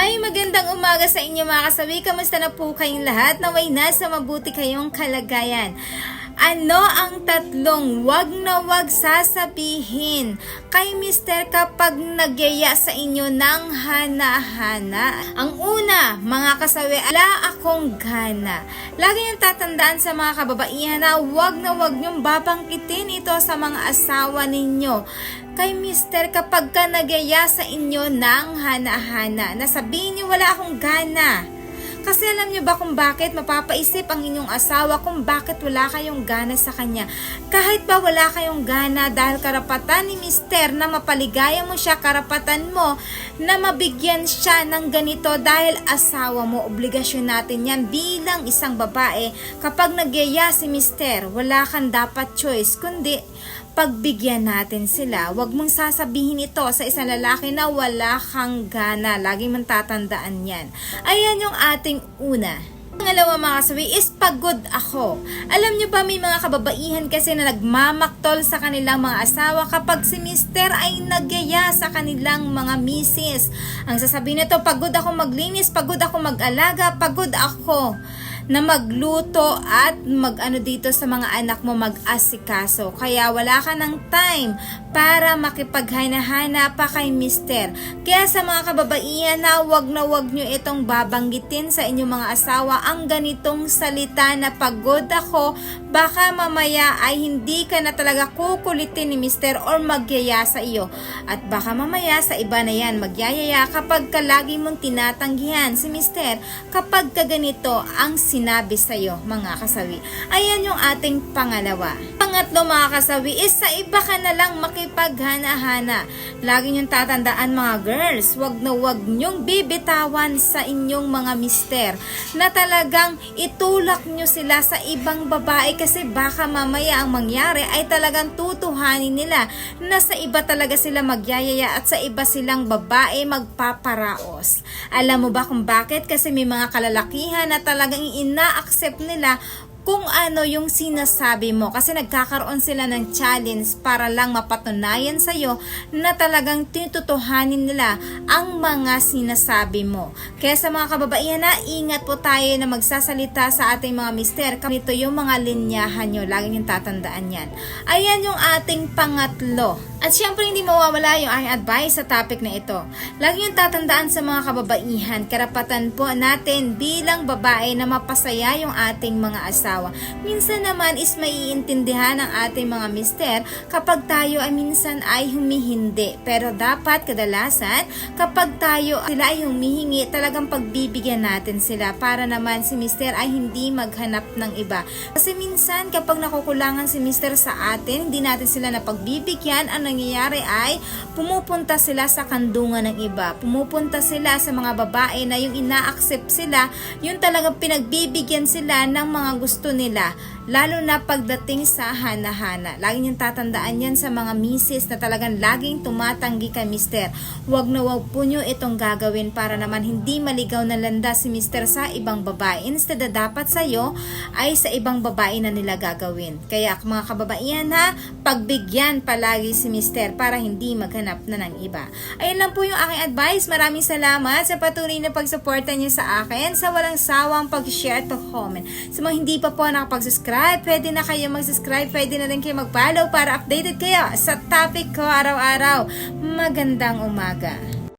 Ay, magandang umaga sa inyo mga kasawi. Kamusta na po kayong lahat? Naway nasa mabuti kayong kalagayan. Ano ang tatlong wag na wag sasabihin kay Mister kapag nagyaya sa inyo ng hana-hana? Ang una, mga kasawi, ala akong gana. Lagi niyong tatandaan sa mga kababaihan na wag niyong babangkitin ito sa mga asawa ninyo kay Mister kapag ka nagyaya sa inyo ng hana-hana. Nasabihin niyo wala akong gana. Kasi alam niyo ba kung bakit mapapaisip ang inyong asawa kung bakit wala kayong gana sa kanya? Kahit ba wala kayong gana dahil karapatan ni Mister na mapaligaya mo siya, karapatan mo na mabigyan siya ng ganito dahil asawa mo. Obligasyon natin yan bilang isang babae. Kapag nagyaya si Mister, wala kang dapat choice kundi pagbigyan natin sila. Huwag mong sasabihin ito sa isang lalaki na wala kang gana. Laging mong tatandaan yan. Ayan yung ating una. Pangalawa mga kasawi is pagod ako. Alam nyo ba may mga kababaihan kasi na nagmamaktol sa kanilang mga asawa kapag si Mister ay nagyaya sa kanilang mga misis. Ang sasabihin nito, pagod ako maglinis, pagod ako mag-alaga, pagod ako na magluto at mag-ano dito sa mga anak mo, mag-asikaso. Kaya wala ka ng time para makipaghana-hana pa kay Mister. Kaya sa mga kababaihan na wag nyo itong babanggitin sa inyong mga asawa ang ganitong salita na pagod ako, baka mamaya ay hindi ka na talaga kukulitin ni Mister or magyaya sa iyo. At baka mamaya sa iba na yan magyayaya kapag ka lagi mong tinatanggihan si Mister kapag ka ganito ang sinabi sa iyo mga kasawi. Ayan yung ating pangalawa. Pangatlo mga kasawi is sa iba ka na lang makipaghana-hana. Lagi niyong tatandaan mga girls, wag niyong bibitawan sa inyong mga Mister na talagang itulak niyo sila sa ibang babae kasi baka mamaya ang mangyari ay talagang tutuhanin nila na sa iba talaga sila magyayaya at sa iba silang babae magpaparaos. Alam mo ba kung bakit? Kasi may mga kalalakihan na talagang ina-accept nila kung ano yung sinasabi mo kasi nagkakaroon sila ng challenge para lang mapatunayan sa'yo na talagang tinututuhanin nila ang mga sinasabi mo. Kaya sa mga kababaihan na ingat po tayo na magsasalita sa ating mga Mister. Ito yung mga linyahan nyo, lagi nyo tatandaan yan. Ayan yung ating pangatlo. At syempre hindi mawawala yung aking advice sa topic na ito. Lagi nyo tatandaan sa mga kababaihan, karapatan po natin bilang babae na mapasaya yung ating mga asawa. Minsan naman is maiintindihan ng ating mga Mister kapag tayo ay minsan ay humihindi. Pero dapat kadalasan kapag sila ay humihingi, talagang pagbibigyan natin sila para naman si Mister ay hindi maghanap ng iba. Kasi minsan kapag nakukulangan si Mister sa atin, hindi natin sila napagbibigyan, ang nangyayari ay pumupunta sila sa kandungan ng iba. Pumupunta sila sa mga babae na yung ina-accept sila, yung talagang pinagbibigyan sila ng mga gusto nila. Lalo na pagdating sa hana-hana. Lagi niyong tatandaan yan sa mga misis na talagang laging tumatanggi kay Mister. Huwag na huwag po nyo itong gagawin para naman hindi maligaw na landas si Mister sa ibang babae. Instead na dapat sa'yo ay sa ibang babae na nila gagawin. Kaya mga kababaihan ha, pagbigyan palagi si Mister para hindi maghanap na ng iba. Ayun lang po yung aking advice. Maraming salamat sa patuloy na pagsuporta niyo sa akin, sa walang sawang pag-share to comment. Sa mga hindi pa po nakapag-subscribe, pwede na kayo mag-subscribe, pwede na rin kayo mag-follow para updated kayo sa topic ko araw-araw. Magandang umaga.